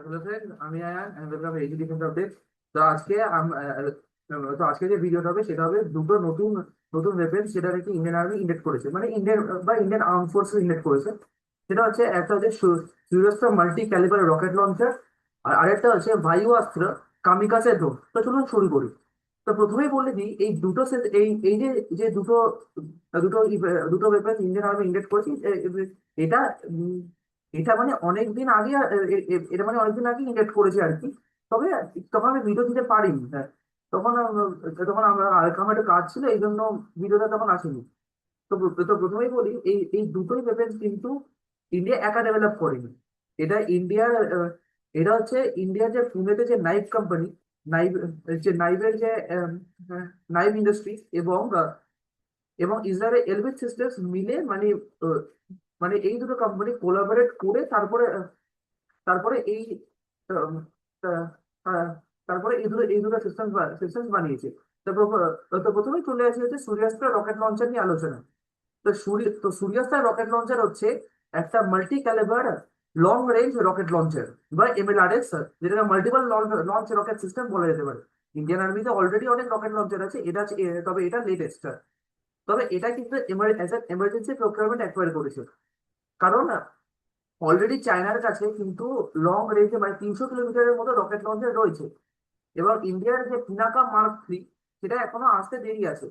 Hello friend, আমি Ayaan welcome education update. তো আজকে তো আজকে যে ভিডিওটা হবে সেটা হবে দুটো নতুন নতুন ওয়েপন, সেটা নাকি ইন্ডিয়ান আর্মি ইনভেন্ট করেছে, মানে ইন্ডিয়ান বা ইন্ডিয়ান আর্ম ফোর্স ইনভেন্ট করেছে। সেটা হচ্ছে একটা হচ্ছে সূর্যাস্ত্র মাল্টি ক্যালিবার রকেট লঞ্চার, আর আরেকটা হচ্ছে বায়ু অস্ত্র কামিকাজে ড্রোন। তো চলুন শুরু করি। তো প্রথমেই বলে দিই, এই দুটো এই এই যে যে দুটো দুটো দুটো ওয়েপন ইন্ডিয়ান আর্মি ইনভেন্ট করেছে, এটা এটা মানে অনেকদিন আগে, এটা মানে অনেকদিন আগে ইনভেস্ট করেছি আর কি। তবে তখন আমি ভিডিও দিতে পারিনি, হ্যাঁ। তখন তখন আমার একটা কাজ ছিল, এই জন্য ভিডিওটা তখন আসেনি। তো প্রথমেই বলি, এই দুটোই ওয়েপন কিন্তু ইন্ডিয়া একা ডেভেলপ করেনি। এটা ইন্ডিয়ার এটা হচ্ছে ইন্ডিয়ার যে পুনেতে যে নাইফ কোম্পানি, নাইভ যে নাইভের যে নাইভ ইন্ডাস্ট্রিজ এবং ইসরায়েলের এলবিট সিস্টেমস মিলে, মানে আহ, মানে এই দুটো কোম্পানি কোলাবোরেট করে তারপরে তারপরে এই আম, আহ, আহ, তারপরে এই দুটো সিস্টেম বানিয়েছে। তো প্রথমেই চলে আসে হচ্ছে সূর্যাস্ত্র রকেট লঞ্চার নিয়ে আলোচনা। সূর্যাস্ত্র রকেট লঞ্চার হচ্ছে একটা multi calibre long range rocket launcher বা এমএলআরএস, যেটাকে মাল্টিপল লঞ্চ রকেট সিস্টেম বলা যেতে পারে। ইন্ডিয়ান আর্মিতে অলরেডি অনেক রকেট লঞ্চার আছে, তবে এটা লেটেস্ট। তবে এটা কিন্তু এমার্জেন্সি প্রোকিউরমেন্ট অ্যাকোয়ার করেছে, কারণ অলরেডি চায়নার কাছে কিন্তু লং রেঞ্জে মানে 300 কিলোমিটারের মতো রকেট লঞ্চার রয়েছে। এবং ইন্ডিয়ার যে পিনাকা মার্ক 3, সেটা এখনো আসতে দেরি আছে।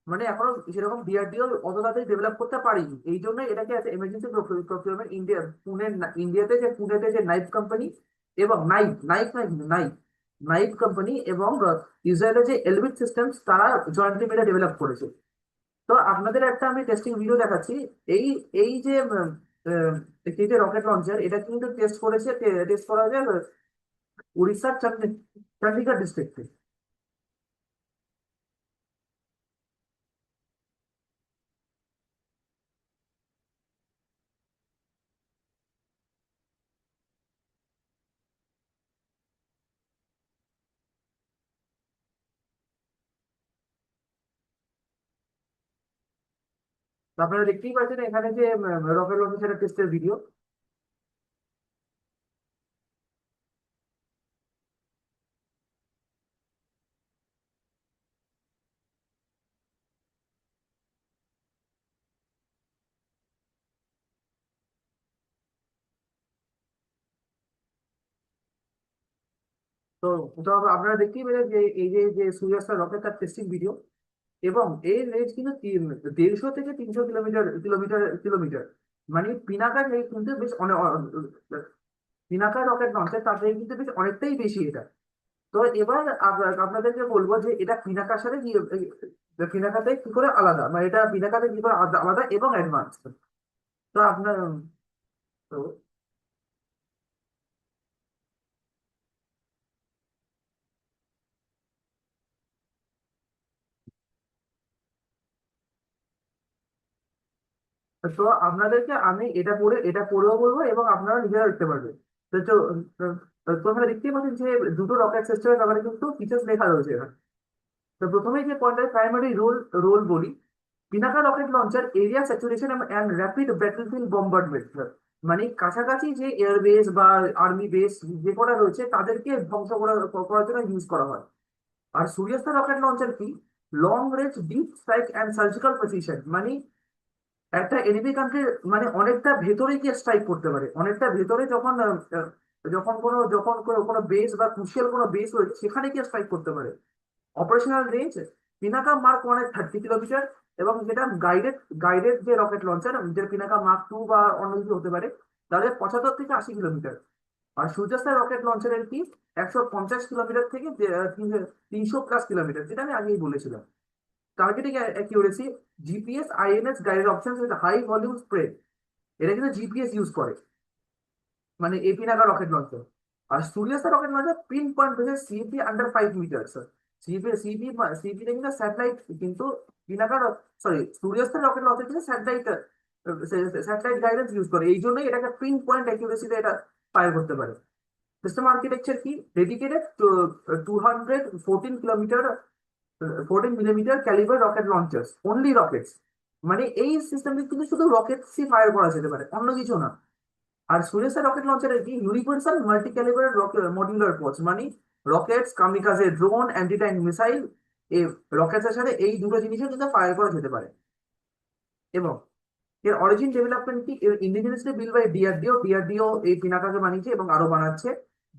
মানে এখনো সেরকম ডিআরডিও অত তাড়াতাড়ি ডেভেলপ করতে পারেনি, এই জন্য এটাকে আছে এমার্জেন্সি প্রকিউরমেন্ট। ইন্ডিয়াতে যে পুনেতে যে নাইফ কোম্পানি এবং knife knife knife knife company এবং ইসরায়েলের যে এলবিট সিস্টেমস, তারা জয়েন্টলি মিলে ডেভেলপ করেছে। তো আপনাদের একটা আমি টেস্টিং ভিডিও দেখাচ্ছি। এই এই যে এই যে রকেট লঞ্চার, এটা কিন্তু টেস্ট করা যায় উড়িষ্যার চন্ডীগড় ডিস্ট্রিক্টে। তো আপনারা দেখতেই পাচ্ছেন এখানে যে রকেট লঞ্চারের টেস্টের ভিডিও। তো তো আপনারা দেখতেই পেলেন যে এই যে যে সূর্যাস্ত রকেট তার টেস্টিং ভিডিও। এবং এর রেঞ্জ কিন্তু 150 থেকে 300 কিলোমিটার। মানে পিনাকার রেঞ্জ কিন্তু বেশ অনেক, পিনাকা রকেট লঞ্চার তার রেঞ্জ কিন্তু বেশ অনেকটাই বেশি এটা। তো এবার আপনাদেরকে বলবো যে এটা পিনাকার সাথে পিনাকাতে কি করে আলাদা, মানে এটা পিনাকাতে কি করে আলাদা এবং অ্যাডভান্স। তো আপনার তো তো আপনাদেরকে আমি এটা পড়েও বলবো এবং আপনারা নিজেরা দেখতে পারবেন। তো আপনারা দেখতেই পাচ্ছেন যে দুটো রকেট সিস্টেমের ব্যাপারে কিন্তু ফিচার্স লেখা রয়েছে এখানে। তো প্রথমেই যে পয়েন্টের প্রাইমারি রোল বলি, Pinaka rocket launcher area saturation and rapid battlefield bombardment, মানে কাছাকাছি যে এয়ারবেস বা আর্মি বেস যে কটা রয়েছে তাদেরকে ধ্বংস করার জন্য ইউজ করা হয়। আর সূর্যাস্ত রকেট লঞ্চার কি, long range deep strike and surgical precision, মানে একটা এনিমি কান্ট্রি, মানে অনেকটা ভেতরে গিয়ে স্ট্রাইক করতে পারে। অনেকটা ভেতরে যখন যখন কোনো বেস বা ক্রুশিয়াল কোনো বেস রয়েছে সেখানে গিয়ে স্ট্রাইক করতে পারে। Operational range, Pinaka mark 1 30 kilometre, এবং যেটা গাইডেড গাইডেড যে রকেট লঞ্চার, যে পিনাকা মার্ক 2 বা অন্য কিছু হতে পারে, তাদের 75 থেকে 80 কিলোমিটার। আর সূর্যাস্ত রকেট লঞ্চারের কি 150 কিলোমিটার থেকে 300+ কিলোমিটার, যেটা আমি আগেই বলেছিলাম। Targeting accuracy, GPS INS guided option with high volume spread, এটা কিন্তু জিপিএস ইউজ করে, মানে এপি নাগা রকেট লঞ্চার। আর Suryastra rocket launcher pin point basis CP under 5 meter. CP কিন্তু স্যাটেলাইট, কিন্তু পিনাকার সূর্যাস্ত রকেট লঞ্চার কিন্তু স্যাটেলাইট গাইডেন্স ইউজ করে, এই জন্যই এটাকে পিন পয়েন্ট অ্যাকিউরেসিতে এটা ফায়ার করতে পারে। সিস্টেম আর্কিটেকচার কি, dedicated 214 kilometre 14 millimetre calibre rocket launchers, only rockets. মানে এই সিস্টেমটি কিন্তু শুধু রকেটসই ফায়ার করা যেতে পারে, অন্য কিছু না। আর সুরেশের রকেট লঞ্চারের কি ইউনিভার্সাল মাল্টি ক্যালিবারের মডিউলার পোচ, মানে Rockets, kamikaze drone, anti tank missile, এই রকেটসের সাথে এই দুটো জিনিসও কিন্তু ফায়ার করা যেতে পারে। এবং এর অরিজিন ডেভেলপমেন্ট কি indigenously build by DRDO, DRDO এই পিনাকাকে বানিয়েছে এবং আরো বানাচ্ছে।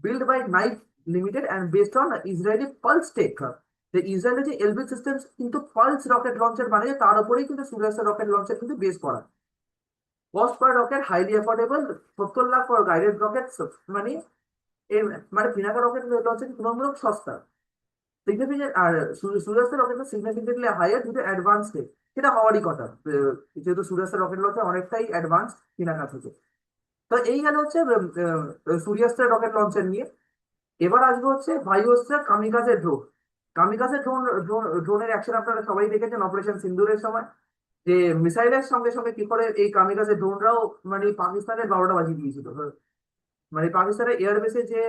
Build by NIBE limited and based on Israeli PULS tech. যে ইসরায়েলের যে এলবি সিস্টেম কিন্তু পালস রকেট লঞ্চার বানিয়েছে, তার উপরেই কিন্তু সুরেশের রকেট লঞ্চার কিন্তু বেস করা। Cost per rocket highly affordable, 70 lakh for guided rocket, মানে এর মানে পিনাকা রকেট লঞ্চার তুলনামূলক সস্তা। সিগনিফিকেন্ট আর সূর্যাস্তের rocket significantly higher due advance tech. সেটা হওয়ারই কথা, যেহেতু সূর্যাস্তের রকেট লঞ্চার অনেকটাই অ্যাডভান্স পিনাকা থেকে। তো এই গেল হচ্ছে সূর্যাস্তের রকেট লঞ্চার নিয়ে। এবার আসবে হচ্ছে বায়ুঅস্ত্রের কামিকাজে ড্রোন। কামিকাজে ড্রোন, ড্রোনের অ্যাকশন আপনারা সবাই দেখেছেন অপারেশন সিন্দুরের সময়, যে মিসাইলের সঙ্গে সঙ্গে কি করে এই কামিকাজে ড্রোনরাও মানে পাকিস্তানের 12টা বাজিয়ে দিয়েছিল। মানে পাকিস্তানের এয়ারবেসে যে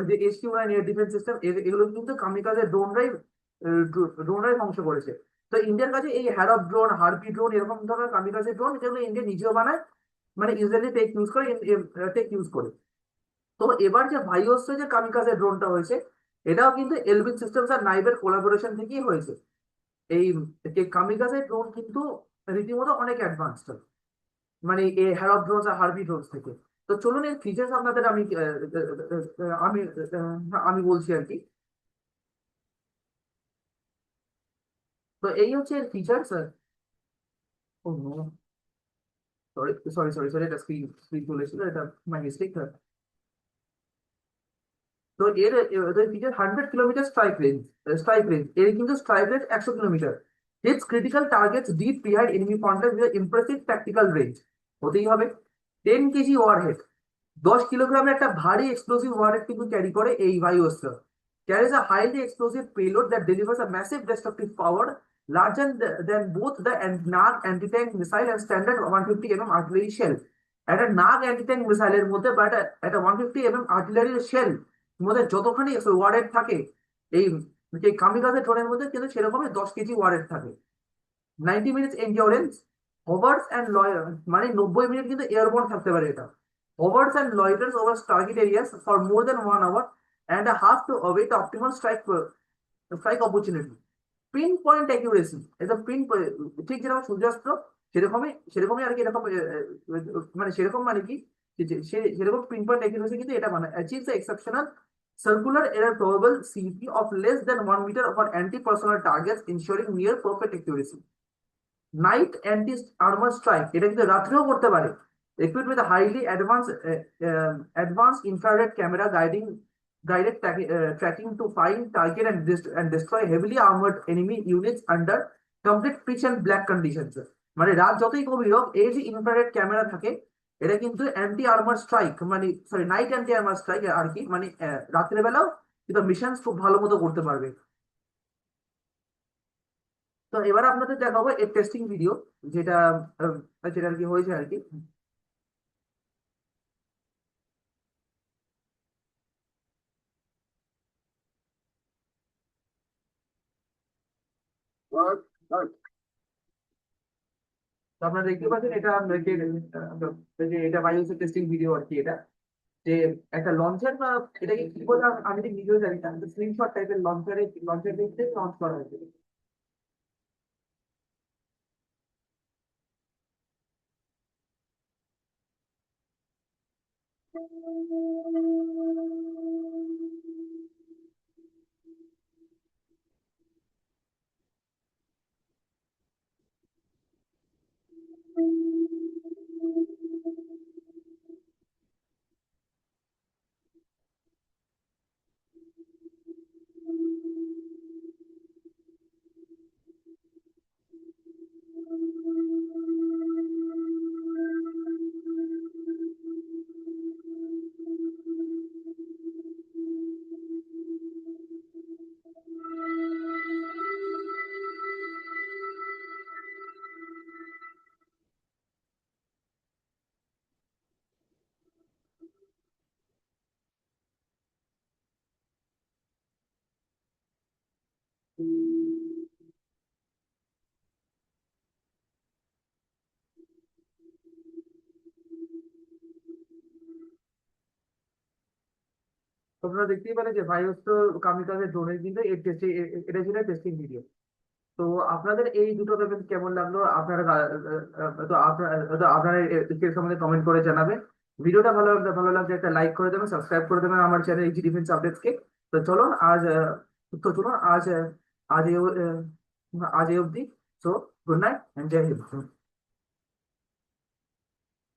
যে HQ-9 এয়ার ডিফেন্স সিস্টেম, এগুলো কিন্তু কামিকাজে ড্রোনরাই ধ্বংস করেছে। তো ইন্ডিয়ার কাছে এই হ্যারপ ড্রোন, হারপি ড্রোন, এরকম ধরনের কামিকাজে ড্রোন, যেগুলো ইন্ডিয়া নিজেও বানায়, মানে ইসরায়েলি টেক ইউজ করে। তো এবার যে ভাইওসে যে কামিকাজে ড্রোনটা হয়েছে, এটাও কিন্তু এলবিন সিস্টেমস আর নাইবের কোলাবোরেশন থেকেই হয়েছে। এই কামিকাজে ড্রোন কিন্তু রীতিমতো অনেক অ্যাডভান্সড, মানে এই হ্যারপ ড্রোনস আর হারপি ড্রোনস থেকে। তো চলুন এর ফিচার্স আপনাদের আমি আমি আমি বলছি আর কি। তো এই হচ্ছে এর ফিচার্স। ও সরি সরি সরি সরি, এটা স্ক্রিন স্ক্রিন চলেছিল, এটা মাই মিস্টেক। তো এর ফিচার 100 কিলোমিটার স্ট্রাইক রেঞ্জ এর কিন্তু strike range 100 kilometer. Hits critical targets deep behind enemy contact with impressive practical range. হতেই হবে। 10 কেজি ওয়ারহেড, 10 কিলোগ্রামের একটা ভারী এক্সপ্লোসিভ ওয়ারহেড কিন্তু ক্যারি করে এই বায়ু অস্ত্র। Carries a highly explosive payload that delivers a massive destructive power larger than both the Nag anti tank missile and standard 150 mm artillery shell. একটা নাগ অ্যান্টি ট্যাঙ্ক মিসাইলের মধ্যে বা একটা 150 mm আর্টিলারি শেল মধ্যে যতখানি ওয়ারেড থাকে, এই যে কামিকাজে ড্রোনের মধ্যে কিন্তু সেরকমই 10 কেজি ওয়ারেড থাকে। 90 মিনিটস এন্ডিওরেন্স, হোভার্স অ্যান্ড লয়ার, মানে 90 মিনিট কিন্তু এয়ারবোর্ন থাকতে পারে এটা। Hovers and loiters over target areas for more than 1 hour and a half to await optimal strike opportunity. Pin point accuracy, এটা ঠিক যেরকম সূর্যাস্ত সেরকমই আর কি, এরকম মানে সেরকম মানে কি, সেরকম পিন পয়েন্ট অ্যাকিউরেসি কিন্তু এটা মানে achieves the exceptional circular error probable CP of less than 1 meter for anti-personnel targets, ensuring near perfect accuracy. Night anti armour strike, এটা কিন্তু রাত্রেও করতে পারে। equipped with a highly advanced infrared camera guided tracking to find, target and destroy heavily armored enemy units under complete pitch and black conditions. মানে রাত যতই গভীর হোক, এই যে ইনফ্রারেড ক্যামেরা থাকে, এটা কিন্তু অ্যান্টি আর্মার স্ট্রাইক, মানে sorry night anti armour strike আর কি, মানে রাত্রে বেলাও কিন্তু মিশন খুব ভালো মতো করতে পারবে। তো এবার আপনাদের দেখাবো এর টেস্টিং ভিডিও, যেটা যেটা আর কি হয়েছে আর কি। তো আপনারা দেখতে পাচ্ছেন এটা যে এটা বায়োসের টেস্টিং ভিডিও আর কি। এটা যে একটা লঞ্চার বা এটাকে কি বলে আমি ঠিক নিজেও জানি না, স্ক্রিনশট টাইপের লঞ্চার দিয়ে লঞ্চ করা হয়েছে। তো আপনারা দেখতেই পেলেন যে ভাই হচ্ছে কামিকাজের ড্রোনের কিন্তু এর টেস্টিং, এটা ছিল টেস্টিং ভিডিও। তো আপনাদের এই দুটো ভেবেন কেমন লাগলো, আপনারা আপনারা এর সম্বন্ধে কমেন্ট করে জানাবেন। ভিডিওটা ভালো লাগলে একটা লাইক করে দেবেন, সাবস্ক্রাইব করে দেবেন আমার চ্যানেল ইজি ডিফেন্স আপডেটসকে। তো চলুন আজ আজ এই অবধি। সো গুড নাইট এন্ড জয় হিন্দ।